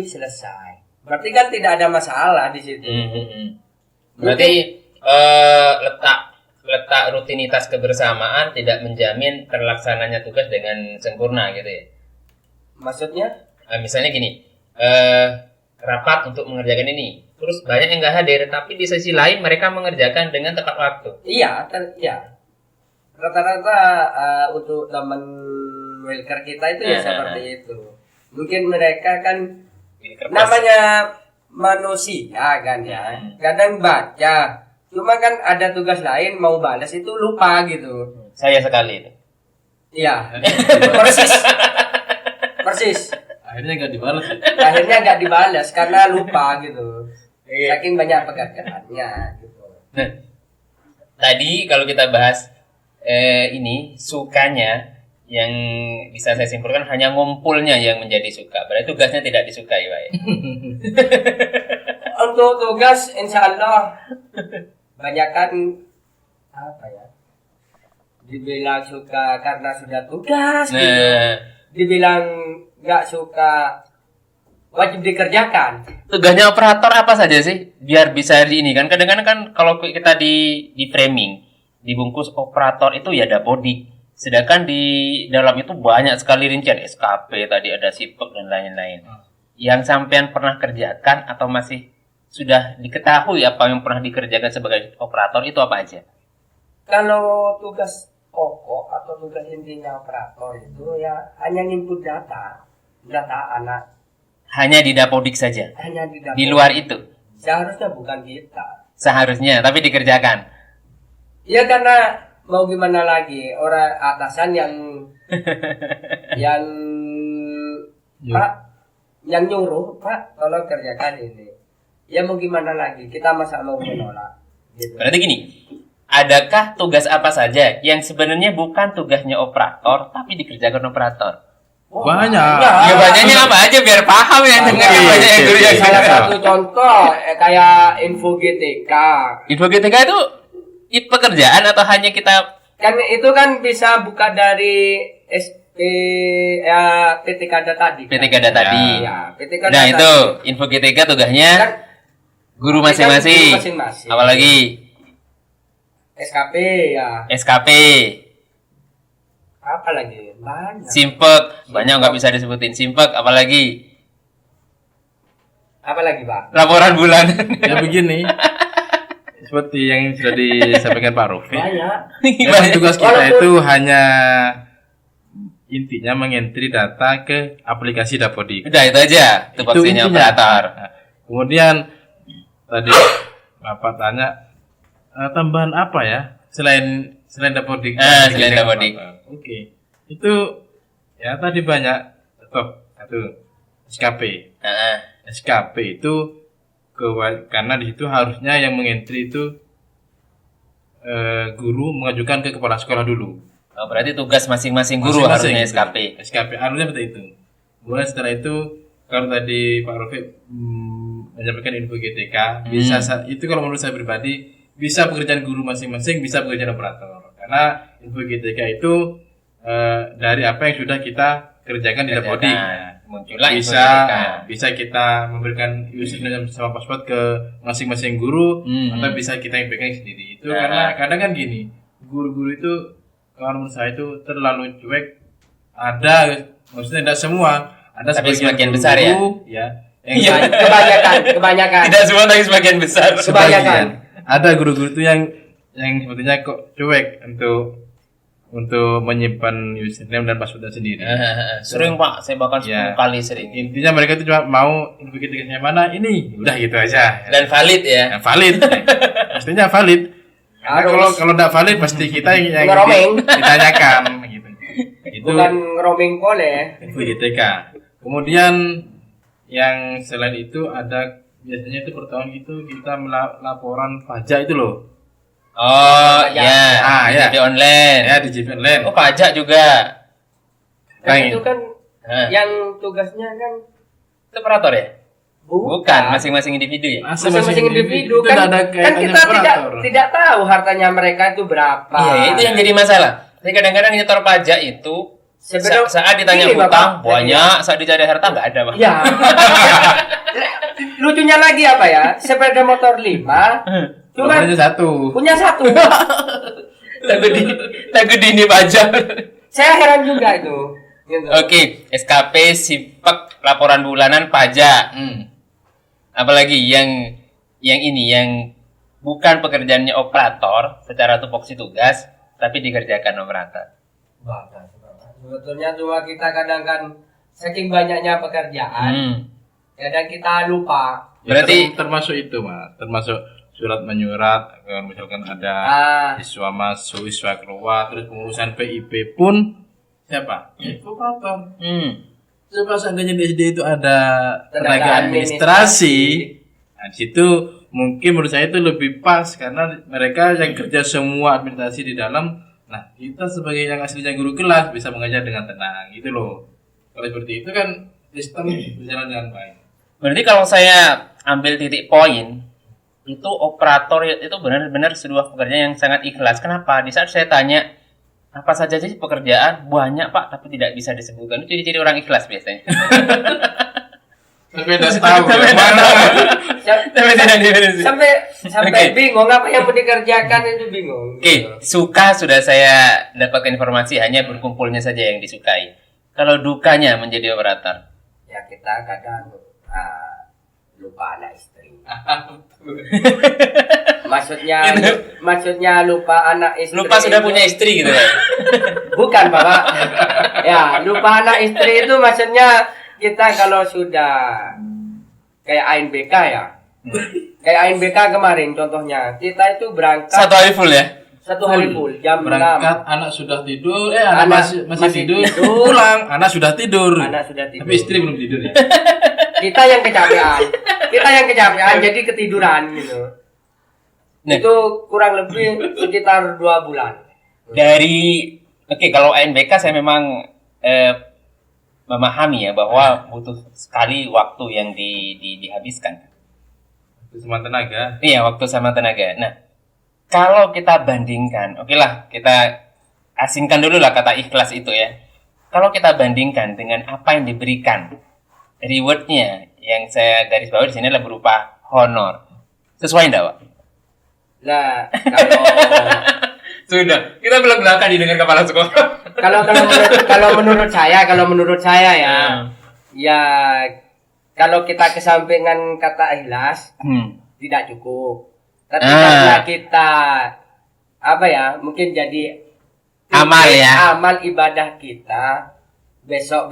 S1: selesai.
S3: Berarti kan tidak ada masalah di situ.
S1: Berarti letak rutinitas kebersamaan tidak menjamin terlaksananya tugas dengan sempurna gitu ya.
S3: Maksudnya?
S1: Misalnya gini, rapat untuk mengerjakan ini, terus banyak yang nggak hadir, tapi di sisi lain mereka mengerjakan dengan tepat waktu.
S3: Iya, rata-rata untuk teman welker kita itu ya seperti itu. Mungkin mereka kan namanya manusia kan ya, kadang baca. Cuma kan ada tugas lain mau balas itu lupa gitu.
S1: Saya sekali itu.
S3: Iya. Persis.
S2: Akhirnya nggak
S3: dibalas karena lupa gitu. Saking banyak pekerjaannya gitu.
S1: Nah, tadi kalau kita bahas ini sukanya yang bisa saya simpulkan hanya ngumpulnya yang menjadi suka. Berarti tugasnya tidak disukai, Pak.
S3: Untuk tugas insya Allah banyakan apa ya, dibilang suka karena sudah tugas gitu, dibilang nggak suka wajib dikerjakan.
S1: Tugasnya operator apa saja sih biar bisa di ini kan, kadang-kadang kan kalau kita di framing dibungkus operator itu ya dapodik, sedangkan di dalam itu banyak sekali rincian SKP, tadi ada sipek dan lain-lain. Yang sampean pernah kerjakan atau masih sudah diketahui apa yang pernah dikerjakan sebagai operator itu apa aja?
S3: Kalau tugas pokok atau tugas intinya operator itu ya hanya input data anak.
S1: Hanya di dapodik saja?
S3: Hanya di dapodik.
S1: Di luar itu?
S3: Seharusnya bukan kita.
S1: Seharusnya, tapi dikerjakan?
S3: Ya karena mau gimana lagi, orang atasan yang Pak, yang nyuruh, Pak tolong kerjakan ini. Ya mau gimana lagi, kita masa mau menolak gitu.
S1: Berarti gini, adakah tugas apa saja yang sebenarnya bukan tugasnya operator tapi dikerjakan operator?
S2: Banyak.
S1: Ya banyaknya apa aja biar paham ya, dengarnya banyak yang kerjakan.
S3: Salah satu contoh kayak info GTK.
S1: Info GTK itu pekerjaan atau hanya kita?
S3: Kan itu kan bisa buka dari PTK tadi.
S1: PTK tadi.
S3: Ya, PTK
S1: nah itu tadi. Info GTK tugasnya kan, guru masing-masing. Apalagi
S3: SKP ya.
S1: SKP.
S3: Apalagi banyak.
S1: Simpek banyak nggak bisa disebutin. Simpek apalagi?
S3: Apalagi Pak?
S1: Laporan bulanan.
S2: Ya begini. Seperti yang sudah disampaikan Pak Rofi.
S3: Banyak.
S2: Tugas kita itu hanya intinya mengentry data ke aplikasi Dapodik.
S1: Udah itu aja. Itu fungsinya operator.
S2: Nah, kemudian tadi Bapak tanya tambahan apa ya selain Dapodik?
S1: Selain Dapodik.
S2: Oke. Itu ya tadi banyak. Satu SKP. SKP itu karena di situ harusnya yang mengentry itu guru mengajukan ke kepala sekolah dulu.
S1: Oh, berarti tugas masing-masing guru harusnya SKP.
S2: SKP harusnya seperti itu. Kemudian setelah itu kalau tadi Pak Rofi menyampaikan info GTK, bisa itu kalau menurut saya pribadi bisa pekerjaan guru masing-masing, bisa pekerjaan operator. Karena info GTK itu dari apa yang sudah kita kerjakan di Dapodik.
S1: Muncullah
S2: bisa kita memberikan username sama password ke masing-masing guru atau bisa kita yang pegang sendiri. Itu karena kadang kan gini, guru-guru itu kalau menurut saya itu terlalu cuek. Ada, maksudnya tidak semua, ada
S1: sebagian
S2: guru,
S1: besar ya.
S2: Yang
S3: kebanyakan.
S1: Tidak semua tapi sebagian besar.
S3: Kebanyakan.
S2: Ada guru-guru itu yang sepertinya kok cuek untuk menyimpan username dan password sendiri.
S1: Sering Pak, saya bahkan 10 kali sering.
S2: Intinya mereka itu cuma mau identifikasinya mana, ini udah gitu aja.
S1: Dan valid ya.
S2: Valid. Pastinya valid. Kalau tidak valid pasti kita yang ditanyakan
S3: bukan roaming call ya.
S2: info YTK. Kemudian yang selain itu ada biasanya itu per tahun itu kita laporan pajak itu loh.
S1: Oh
S3: Pajak.
S1: ya,
S2: ya.
S1: JP online.
S2: Ya di JP Online.
S1: Oh pajak juga.
S3: Kan itu kan
S1: Hah.
S3: yang tugasnya kan
S1: Itu operator ya? Bukan, masing-masing individu ya?
S3: masing-masing individu
S2: itu
S3: kan,
S2: ada
S3: kan
S2: kaitannya
S3: kita
S2: operator.
S3: tidak tahu hartanya mereka itu berapa.
S1: Iya, itu yang jadi masalah. Jadi kadang-kadang nyetor pajak itu
S3: Sebelum-
S1: saat ditanya
S3: Ini,
S1: hutang
S3: Bapak.
S1: banyak, saat dicari harta nggak ada, Bang.
S3: Ya. Lucunya lagi apa ya? Sepeda motor 5 cuma
S2: Motornya satu.
S3: punya 1.
S1: Takut di ini pajak.
S3: Saya heran juga itu. Gitu.
S1: Oke, SKP, SIPEK, laporan bulanan pajak. Apalagi yang ini yang bukan pekerjaannya operator secara tupoksi tugas, tapi dikerjakan operator.
S3: Wah, sebetulnya cuma kita kadang kan saking banyaknya pekerjaan, kadang kita lupa.
S1: Berarti-
S2: termasuk itu, Mas. Termasuk surat menyurat, kalau misalkan ada siswa masuk, siswa keluar, terus pengurusan PIP pun siapa? Operator. Coba seandainya di SD itu ada tenaga administrasi, nah di situ mungkin menurut saya itu lebih pas karena mereka yang kerja semua administrasi di dalam. Nah kita sebagai yang aslinya guru kelas bisa mengajar dengan tenang, gitu loh. Kalau seperti itu kan sistem berjalan dengan baik.
S1: Berarti kalau saya ambil titik poin, itu operator itu benar-benar sebuah pekerjaan yang sangat ikhlas. Kenapa? Di saat saya tanya apa saja sih pekerjaan, banyak Pak, tapi tidak bisa disebutkan. Itu ciri-ciri orang ikhlas biasanya.
S2: Tapi tidak tahu
S1: Sampai
S2: ya, mana.
S1: Tapi tidak diberesin.
S3: Sampai
S1: Oke.
S3: bingung apa yang mau dikerjakan itu bingung.
S1: Oke, suka sudah saya dapatkan informasi, hanya berkumpulnya saja yang disukai. Kalau dukanya menjadi operator,
S3: Ya kita kadang lupa anak istri. Maksudnya lupa anak istri.
S1: lupa sudah
S3: itu-
S1: punya istri gitu ya.
S3: Bukan, Bapak. Ya, lupa anak istri itu maksudnya kita kalau sudah kayak ANBK ya. Kayak ANBK kemarin contohnya. Kita itu berangkat
S1: Satu hari full ya.
S3: satu hari full jam 6.
S2: Berangkat anak sudah tidur, anak masih
S3: masih
S2: tidur,
S3: tidur.
S2: pulang, anak sudah tidur.
S3: Anak sudah tidur.
S2: Tapi istri belum tidur ya.
S3: Kita yang kecapean. Kita yang kecapean jadi ketiduran gitu.
S1: Nah.
S3: Itu kurang lebih sekitar 2 bulan.
S1: Oke, kalau ANBK saya memang memahami ya bahwa butuh sekali waktu yang dihabiskan.
S2: Itu semua tenaga.
S1: Iya, waktu sama tenaga. Nah, kalau kita bandingkan, oke lah, kita asingkan dulu lah kata ikhlas itu ya. Kalau kita bandingkan dengan apa yang diberikan, rewardnya yang saya garis bawahi di sini adalah berupa honor. Sesuai enggak, Pak?
S3: Nah, kalau
S1: Sudah, kita belak-belakan di dengan kepala sekolah.
S3: kalau menurut saya ya, ya kalau kita kesampingan kata ikhlas tidak cukup. Tapi karena kita mungkin jadi
S1: Amal ya.
S3: amal ibadah kita besok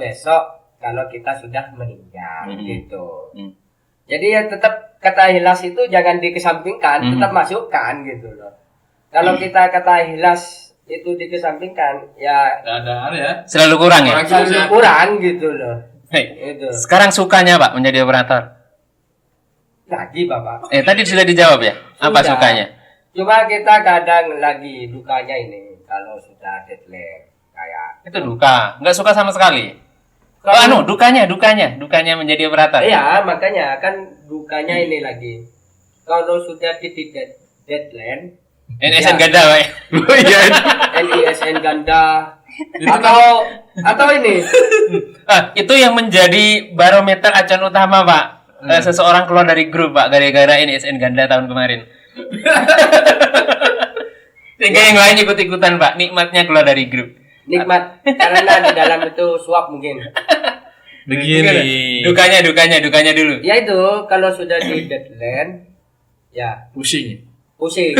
S3: kalau kita sudah meninggal gitu. Jadi ya tetap kata ikhlas itu jangan dikesampingkan, tetap masukkan gitu loh. Kalau kita kata ikhlas itu dikesampingkan ya
S1: Selalu kurang ya.
S3: selalu kurang gitu loh.
S1: Hei,
S3: Itu.
S1: sekarang sukanya, Pak, menjadi operator.
S3: Lagi Bapak.
S1: Tadi sudah dijawab ya. Apa
S3: Sudah.
S1: sukanya?
S3: Cuma kita kadang lagi dukanya ini kalau sudah deadline kayak
S1: Itu duka. Nggak suka sama sekali.
S3: Kalau-
S1: Dukanya menjadi operator.
S3: iya makanya kan dukanya ini lagi kalau sudah di deadline
S1: NSN
S3: Ya.
S1: ganda, Pak.
S2: Oh iya.
S3: NISN ganda
S2: Itu
S3: atau ini
S1: Itu yang menjadi barometer acuan utama, Pak. Seseorang keluar dari grup, Pak, gara-gara NSN ganda tahun kemarin. Sehingga yang lain ikut-ikutan, Pak. Nikmatnya keluar dari grup.
S3: nikmat karena di dalam itu suap mungkin.
S2: begini.
S1: Dukanya dulu.
S3: Ya itu kalau sudah di deadline ya
S2: Pusing.
S3: pusing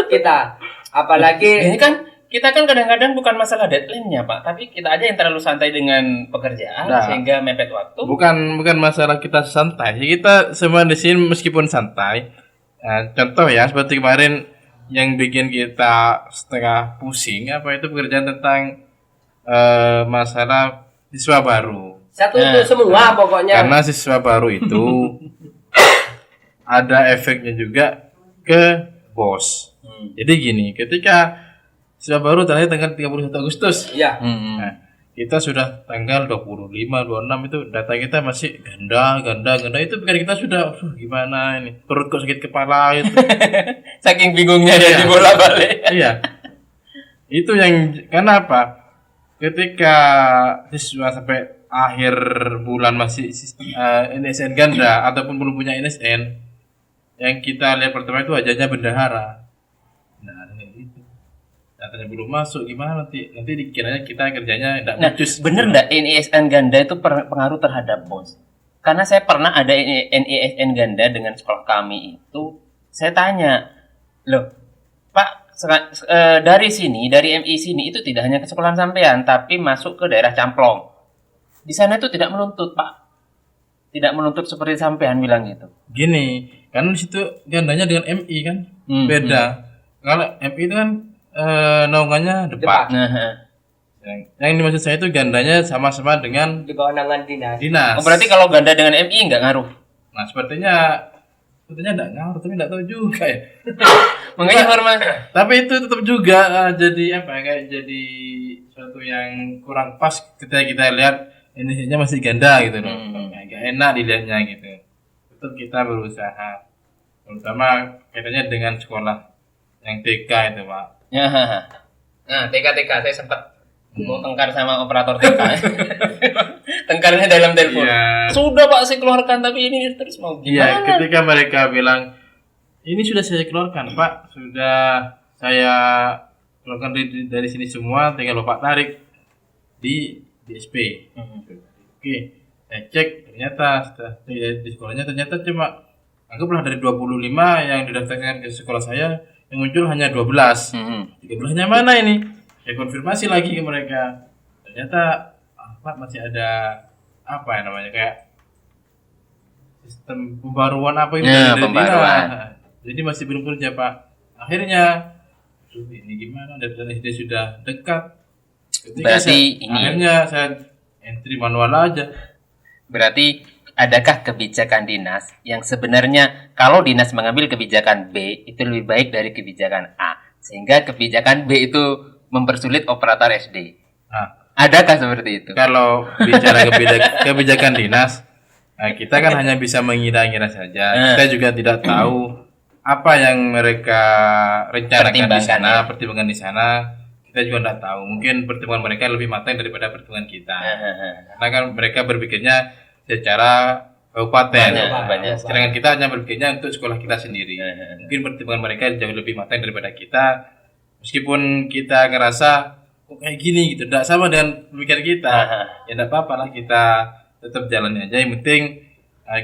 S3: kita apalagi
S1: Ini kan kita kan kadang-kadang bukan masalah deadline-nya, Pak, tapi kita aja yang terlalu santai dengan pekerjaan
S2: Nah.
S1: sehingga mepet waktu.
S2: Bukan masalah kita santai. Kita semua di sini meskipun santai. Contoh ya seperti kemarin yang bikin kita setengah pusing apa itu pekerjaan tentang masalah siswa baru.
S3: Satu untuk semua pokoknya.
S2: Karena siswa baru itu ada efeknya juga ke bos. Jadi gini, ketika siswa baru terakhir tanggal 31 Agustus.
S3: Iya.
S2: Nah, kita sudah tanggal 25, 26 itu data kita masih ganda itu pikiran kita sudah gimana ini, perut kok sakit kepala itu.
S1: Saking bingungnya dia bola balik.
S2: Iya. Itu yang kenapa ketika siswa sampai akhir bulan masih NSN ganda ataupun belum punya NSN, yang kita lihat pertama itu wajahnya bendahara. Nah, itu datanya belum masuk gimana nanti dikiranya kita kerjanya tidak becus.
S1: Bener nggak NISN ganda itu pengaruh terhadap bos? Karena saya pernah ada NISN ganda dengan sekolah kami itu, saya tanya, loh Pak, dari sini, dari MI sini itu tidak hanya ke sekolahan sampean, tapi masuk ke daerah Camplong. Di sana itu tidak menuntut Pak, tidak menuntut seperti sampean bilang gitu.
S2: Gini, kan di situ gandanya dengan MI kan beda. Kalau MI itu kan naungannya depan. Yang dimaksud saya itu gandanya sama-sama dengan
S3: Di bawah naungan dinas.
S1: Oh, berarti kalau ganda dengan MI nggak ngaruh?
S2: Nah, sepertinya nggak ngaruh, tapi nggak tahu juga ya.
S1: Makanya hormat.
S2: Tapi itu tetap juga jadi apa? Kayak jadi suatu yang kurang pas ketika kita lihat Indonesia masih ganda gitu loh. Agak enak dilihatnya gitu. Tetap kita berusaha. Terutama kaitannya dengan sekolah yang TK itu, Pak.
S1: Ya. Nah, TK saya sempat mau tengkar sama operator TK. Tengkarnya dalam telepon.
S2: Iya.
S1: Sudah Pak saya keluarkan, tapi ini terus mau
S2: Iya,
S1: gimana?
S2: ketika mereka bilang ini sudah saya keluarkan, Pak, sudah saya keluarkan dari sini semua, tinggal Bapak tarik di DSP. Oke, saya cek ternyata di sekolahnya ternyata cuma anggaplah dari 25 yang didaftarkan ke sekolah saya, yang muncul hanya 12. 13-nya mana ini? Saya konfirmasi lagi ke mereka. Ternyata Pak masih ada apa ya namanya, kayak sistem pembaruan apa ini dari
S1: pembaruan.
S2: Jadi masih belum kerja, Pak. Akhirnya ini gimana, dan SD sudah dekat.
S1: Berarti
S2: akhirnya saya entry manual aja.
S1: Berarti adakah kebijakan dinas yang sebenarnya kalau dinas mengambil kebijakan B itu lebih baik dari kebijakan A, sehingga kebijakan B itu mempersulit operator SD?
S2: Nah,
S1: adakah seperti itu?
S2: Kalau bicara kebijakan dinas, kita kan hanya bisa mengira-ngira saja. Kita juga tidak tahu apa yang mereka rencanakan di sana, pertimbangan di sana. Kita juga tidak tahu. Mungkin pertimbangan mereka lebih matang daripada pertimbangan kita. Karena kan mereka berpikirnya secara kabupaten. Sedangkan kita hanya berpikirnya untuk sekolah kita sendiri. Mungkin pertimbangan mereka jauh lebih matang daripada kita. Meskipun kita ngerasa kok kayak gini gitu, tidak sama dengan pemikiran kita. Ya tidak apa-apa lah, kita tetap jalani aja. Yang penting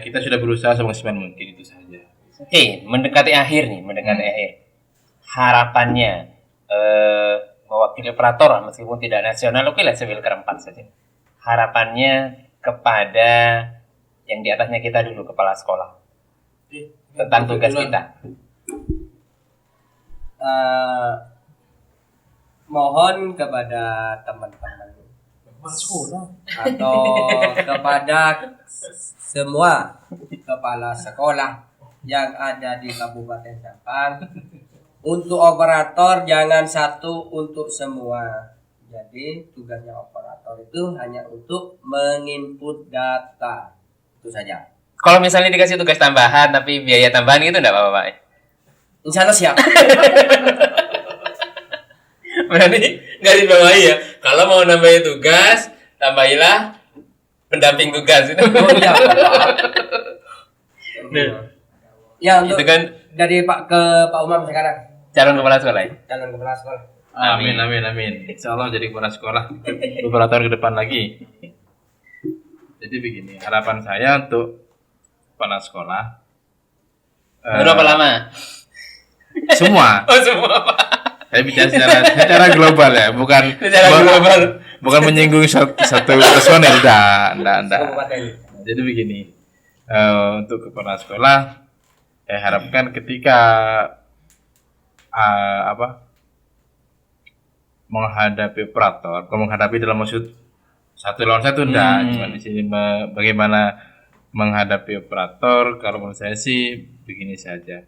S2: kita sudah berusaha semaksimal mungkin, itu saja.
S1: Oke, mendekati akhir nih, akhir. Harapannya mewakili operator meskipun tidak nasional, oke lah sambil kerempat saja. Harapannya kepada yang di atasnya kita dulu, kepala sekolah, tentang tugas kita.
S3: Mohon kepada teman-teman atau kepada semua kepala sekolah yang ada di Kabupaten Sampang, untuk operator jangan satu untuk semua. Jadi tugasnya operator itu hanya untuk menginput data, itu saja.
S1: Kalau misalnya dikasih tugas tambahan tapi biaya tambahan itu enggak apa-apa, Pak?
S3: Insya Allah siap.
S1: Berarti nggak dibawahi ya. Kalau mau nambahin tugas, tambahilah pendamping tugas itu.
S3: Oh iya. Ya, untuk
S1: itu kan
S3: dari Pak ke Pak Umam sekarang.
S1: calon kepala sekolah ya?
S3: Calon kepala sekolah.
S2: Amin. Insya Allah jadi kepala sekolah beberapa tahun ke depan lagi. Jadi begini, harapan saya untuk kepala sekolah.
S1: Berapa lama?
S2: Semua.
S1: Oh, semua, Pak.
S2: Saya bicara secara global ya, bukan menyinggung satu personel, enggak. Jadi begini, untuk kepala sekolah, saya harapkan ketika menghadapi operator, kalau menghadapi dalam maksud satu lawan satu enggak, cuma di sini bagaimana menghadapi operator. Kalau menurut saya sih begini saja,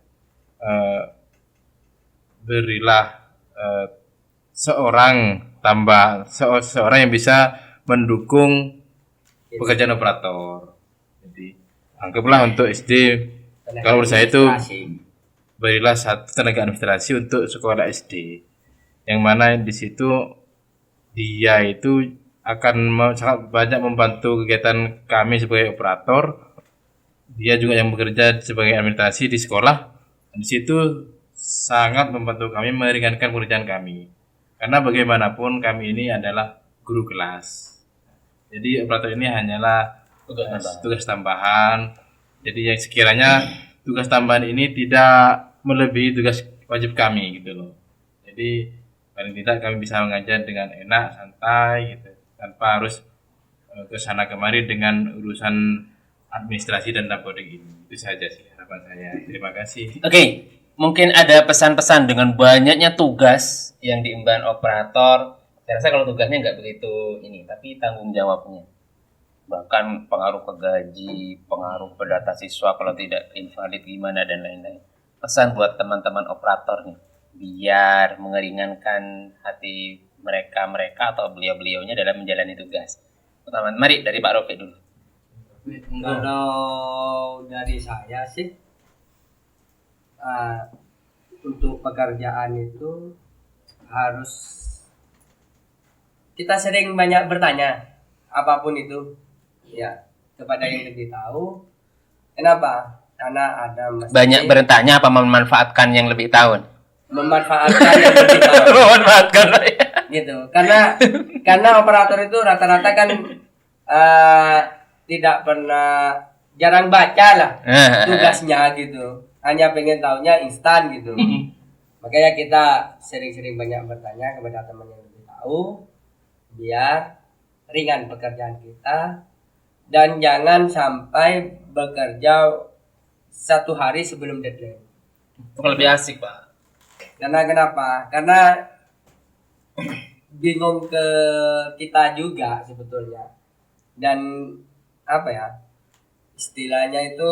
S2: berilah seorang yang bisa mendukung pekerjaan operator. Jadi anggaplah untuk SD, kalau menurut saya itu berilah satu tenaga administrasi untuk sekolah SD, yang mana di situ dia itu akan sangat banyak membantu kegiatan kami sebagai operator. Dia juga yang bekerja sebagai administrasi di sekolah. Di situ sangat membantu kami, meringankan pekerjaan kami. Karena bagaimanapun kami ini adalah guru kelas. Jadi operator ini hanyalah tugas tambahan. Jadi yang sekiranya tugas tambahan ini tidak melebihi tugas wajib kami gitu loh. Jadi paling tidak kami bisa mengajar dengan enak, santai gitu, tanpa harus ke sana kemari dengan urusan administrasi dan dapodik ini. Itu saja sih harapan saya. Terima kasih.
S1: Oke, mungkin ada pesan-pesan dengan banyaknya tugas yang diemban operator. Saya rasa kalau tugasnya nggak begitu ini, tapi tanggung jawabnya. Bahkan pengaruh ke gaji, pengaruh ke data siswa kalau tidak invalid gimana dan lain-lain. Pesan buat teman-teman operator nih, biar meringankan hati mereka atau beliau-beliaunya dalam menjalani tugas. Pertama, mari dari Pak Rofi dulu.
S3: Kalau dari saya sih, untuk pekerjaan itu harus kita sering banyak bertanya apapun itu ya kepada yang lebih tahu. Kenapa? Karena ada
S1: banyak bertanya apa memanfaatkan yang lebih tahu?
S3: Memanfaatkan yang lebih tahu.
S1: Memanfaatkan
S3: gitu. Karena operator itu rata-rata kan tidak pernah, jarang baca lah tugasnya gitu. Hanya pengen taunya instan gitu. Makanya kita sering-sering banyak bertanya kepada teman yang lebih tahu, biar ringan pekerjaan kita dan jangan sampai bekerja 1 hari sebelum deadline.
S1: Itu lebih asik, Pak.
S3: Karena kenapa? Karena bingung ke kita juga sebetulnya. Dan apa ya? Istilahnya itu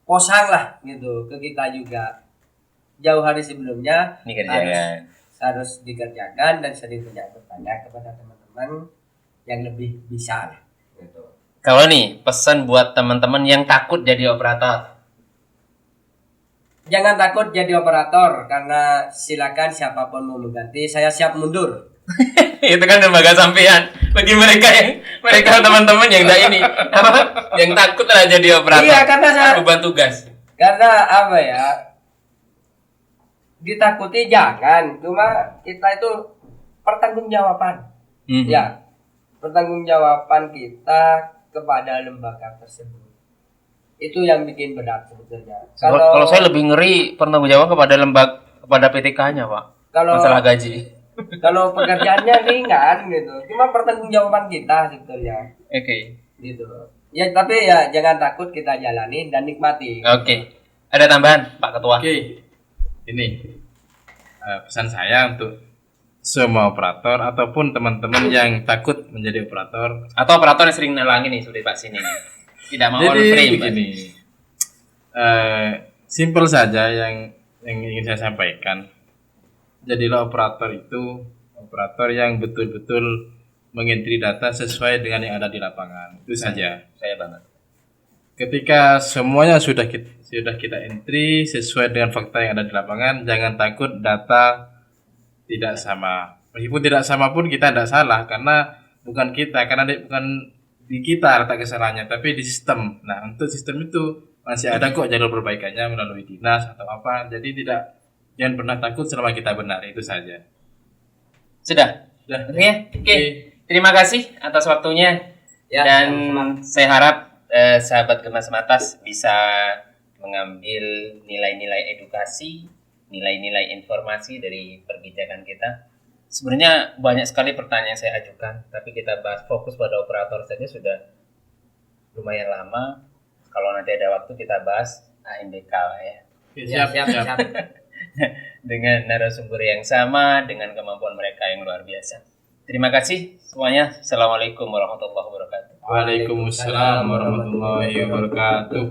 S3: posang lah gitu ke kita juga. Jauh hari sebelumnya harus dikerjakan dan sering bertanya kepada teman-teman yang lebih bisa lah gitu.
S1: Kalau nih pesan buat teman-teman yang takut jadi operator.
S3: Jangan takut jadi operator, karena silakan siapapun mau mengganti, saya siap mundur.
S1: Itu kan lembaga sampean. Bagi mereka teman-teman yang ini yang takut lah jadi operator.
S3: Iya, karena
S1: beban tugas.
S3: Karena apa ya? Ditakuti jangan, cuma kita itu pertanggungjawaban. Ya, pertanggungjawaban kita kepada lembaga tersebut. Itu yang bikin berat sebetulnya.
S1: Kalau saya lebih ngeri pertanggungjawaban kepada PTK-nya, Pak. Masalah gaji.
S3: Kalau pekerjaannya ringan gitu, cuma pertanggungjawaban kita sebetulnya.
S1: Oke.
S3: Gitu. Ya, tapi ya jangan takut, kita jalani dan nikmati.
S1: Oke. Ada tambahan, Pak Ketua?
S2: Oke. Ini pesan saya untuk semua operator ataupun teman-teman yang takut menjadi operator
S1: atau operator yang sering nalangin nih seperti Pak sini nih. Tidak mau on frame.
S2: Begini, simple saja yang ingin saya sampaikan. Jadilah operator itu operator yang betul-betul mengentri data sesuai dengan yang ada di lapangan. Itu saja.
S1: Saya banget.
S2: Ketika semuanya sudah kita entry sesuai dengan fakta yang ada di lapangan, jangan takut data tidak sama. Meskipun tidak sama pun kita tidak salah, karena bukan kita, karena bukan di kita letak kesalahannya, tapi di sistem. Nah, untuk sistem itu masih ada kok jalur perbaikannya melalui dinas atau apa. Jadi jangan pernah takut selama kita benar, itu saja.
S1: Sudah. Oke. Terima kasih atas waktunya. Ya, dan saya harap sahabat Gemas Matas bisa mengambil nilai-nilai edukasi, nilai-nilai informasi dari perbincangan kita. Sebenarnya banyak sekali pertanyaan yang saya ajukan, tapi kita bahas fokus pada operator saja sudah lumayan lama. Kalau nanti ada waktu kita bahas AMBK ya.
S2: Siap.
S1: dengan narasumber yang sama, dengan kemampuan mereka yang luar biasa. Terima kasih semuanya. Assalamualaikum warahmatullahi wabarakatuh.
S2: Waalaikumsalam warahmatullahi wabarakatuh.